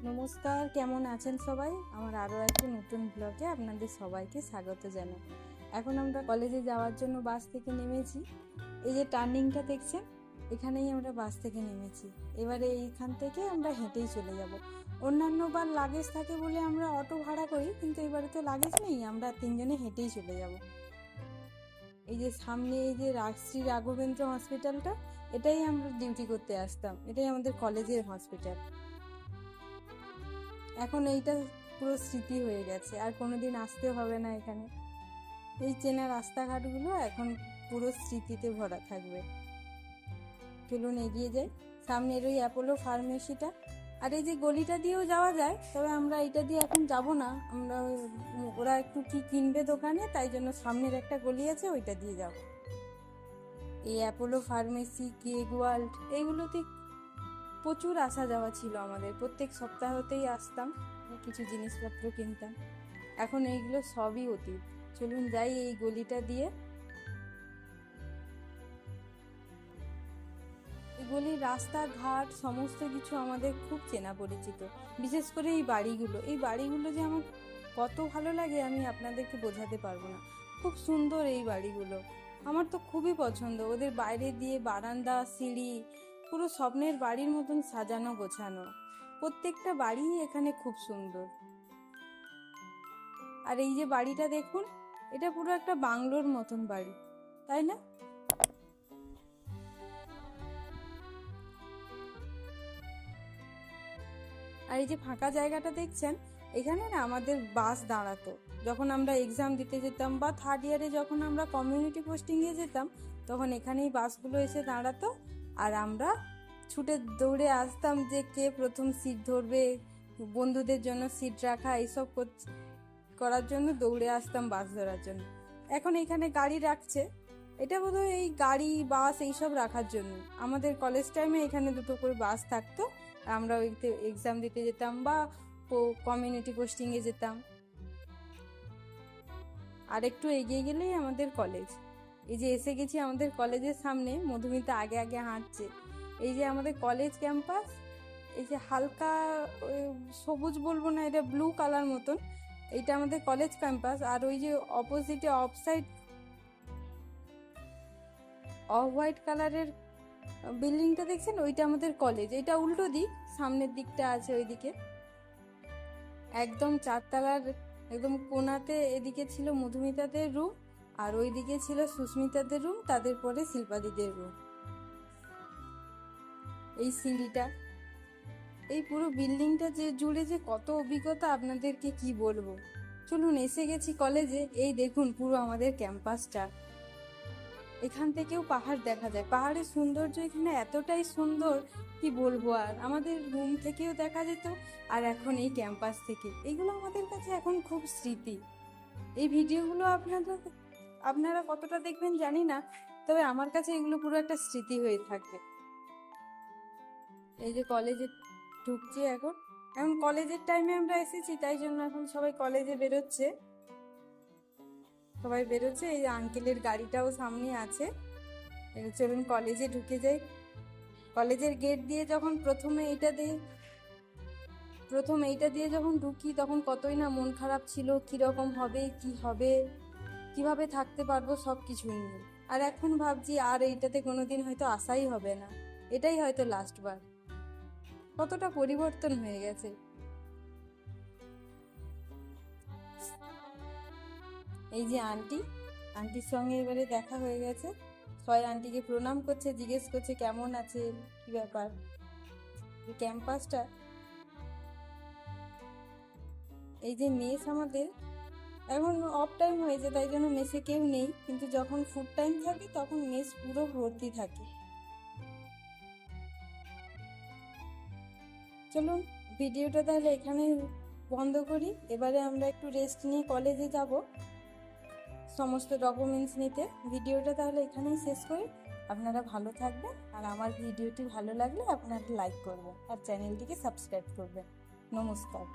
নমস্কার, কেমন আছেন সবাই? আমার আরও একটা নতুন ব্লগে আপনাদের সবাইকে স্বাগত জানাই। এখন আমরা কলেজে যাওয়ার জন্য বাস থেকে নেমেছি। এই যে টার্নিংটা দেখছেন, এখানেই আমরা বাস থেকে নেমেছি। এবারে এইখান থেকে আমরা হেঁটেই চলে যাব। অন্যান্য বার লাগেজ থাকে বলে আমরা অটো ভাড়া করি, কিন্তু এবারে তো লাগেজ নেই, আমরা তিনজনে হেঁটেই চলে যাব। এই যে সামনে এই যে শ্রী রাঘবেন্দ্র হসপিটালটা, এটাই আমরা ডিউটি করতে আসতাম, এটাই আমাদের কলেজের হসপিটাল। এখন এইটা পুরো স্মৃতি হয়ে গেছে, আর কোনোদিন আসতে হবে না এখানে। এই চেনা রাস্তাঘাটগুলো এখন পুরো স্মৃতিতে ভরা থাকবে। চলুন এগিয়ে যাই। সামনের ওই অ্যাপোলো ফার্মেসিটা, আর এই যে গলিটা দিয়েও যাওয়া যায়, তবে আমরা এইটা দিয়ে এখন যাব না। আমরা ওরা একটু কি কিনবে দোকানে, তাই জন্য সামনের একটা গলি আছে, ওইটা দিয়ে যাব। এই অ্যাপোলো ফার্মেসি, কেক ওয়ার্ল্ড, এইগুলোতে প্রচুর আসা যাওয়া ছিল আমাদের। প্রত্যেক সপ্তাহতেই আসতাম, কিছু জিনিসপত্র কিনতাম। এখন এইগুলো সবই অতীত। চলুন যাই এই গলিটা দিয়ে। এই গলির রাস্তাঘাট সমস্ত কিছু আমাদের খুব চেনা পরিচিত। বিশেষ করে এই বাড়িগুলো যে আমার কত ভালো লাগে, আমি আপনাদেরকে বোঝাতে পারবো না। খুব সুন্দর এই বাড়িগুলো, আমার তো খুবই পছন্দ। ওদের বাইরে দিয়ে বারান্দা, সিঁড়ি, পুরো স্বপ্নের বাড়ির মতন সাজানো গোছানো। প্রত্যেকটা বাড়ি এখানে খুব সুন্দর। আর এই যে বাড়িটা দেখুন, এটা পুরো একটা বাংলোর মতন বাড়ি, তাই না? আর এই যে ফাঁকা জায়গাটা দেখছেন, এখানে না আমাদের বাস দাঁড়াতো। যখন আমরা এক্সাম দিতে যেতাম বা থার্ড ইয়ারে যখন আমরা কমিউনিটি পোস্টিংয়ে যেতাম, তখন এখানেই বাসগুলো এসে দাঁড়াতো। আর আমরা ছুটে দৌড়ে আসতাম যে কে প্রথম সিট ধরবে, বন্ধুদের জন্য সিট রাখা, এইসব করার জন্য দৌড়ে আসতাম বাস ধরার জন্য। এখন এখানে গাড়ি রাখছে, এটা বোধহয় এই গাড়ি বাস এইসব রাখার জন্য। আমাদের কলেজ টাইমে এখানে দুটো করে বাস থাকতো, আমরা ওইতে এক্সাম দিতে যেতাম বা কমিউনিটি পোস্টিংয়ে যেতাম। আর একটু এগিয়ে গেলেই আমাদের কলেজ। এই যে এসে গেছি আমাদের কলেজের সামনে, মধুমিতা আগে আগে হাঁটছে। এই যে আমাদের কলেজ ক্যাম্পাস, এই যে হালকা সবুজ বলবো না, এটা ব্লু কালার মতন, এইটা আমাদের কলেজ ক্যাম্পাস। আর ওই যে অপোজিটে অফ সাইড অফ হোয়াইট কালারের বিল্ডিংটা দেখছেন, ওইটা আমাদের কলেজ। এটা উল্টো দিক, সামনের দিকটা আছে ওইদিকে একদম চারতলার একদম কোনাতে। এদিকে ছিল মধুমিতাদের রুম, আর ওইদিকে ছিল সুস্মিতাদের রুম, তাদের পরে শিল্পাদিদের রুম। এই সিঁড়িটা, এই পুরো বিল্ডিংটা যে জুড়ে যে কত অভিজ্ঞতা, আপনাদেরকে কি বলবো। চলুন এসে গেছি কলেজে। এই দেখুন পুরো আমাদের ক্যাম্পাসটা, এখান থেকেও পাহাড় দেখা যায়। পাহাড়ের সৌন্দর্য এখানে এতটাই সুন্দর, কি বলবো। আর আমাদের রুম থেকেও দেখা যেত, আর এখন এই ক্যাম্পাস থেকে, এগুলো আমাদের কাছে এখন খুব স্মৃতি। এই ভিডিওগুলো আপনারা কতটা দেখবেন জানি না, তবে আমার কাছে এগুলো পুরো একটা স্মৃতি হয়ে থাকবে। এই যে কলেজে ঢুকছি এখন, কলেজের টাইমে আমরা এসেছি, তাই জন্য এখন সবাই কলেজে বেরোচ্ছে। এই যে আঙ্কেলের গাড়িটাও সামনে আছে। চলুন কলেজে ঢুকে যাই। কলেজের গেট দিয়ে যখন প্রথমে এইটা দিয়ে যখন ঢুকি, তখন কতই না মন খারাপ ছিল, কিরকম হবে, কি হবে, কিভাবে থাকতে পারবো, সব কিছু নিয়ে। আর এখন ভাবছি আর এইটাতে কোনোদিন হয়তো আসাই হবে না, এটাই হয়তো লাস্ট বার। কতটা পরিবর্তন হয়ে গেছে। এই যে আন্টির সঙ্গে এবারে দেখা হয়ে গেছে। সবাই আন্টিকে প্রণাম করছে, জিজ্ঞেস করছে কেমন আছে, কি ব্যাপার। ক্যাম্পাসটা, এই যে মেস আমাদের এখন অফ টাইম হয়েছে, তাই জন্য মেসে কেউ নেই, কিন্তু যখন ফুড টাইম থাকে তখন মেস পুরো ভর্তি থাকে। চলুন ভিডিওটা তাহলে এখানে বন্ধ করি। এবারে আমরা একটু রেস্ট নিয়ে কলেজে যাব সমস্ত ডকুমেন্টস নিতে। ভিডিওটা তাহলে এখানেই শেষ করি। আপনারা ভালো থাকবেন, আর আমার ভিডিওটি ভালো লাগলে আপনারা লাইক করবেন আর চ্যানেলটিকে সাবস্ক্রাইব করবেন। নমস্কার।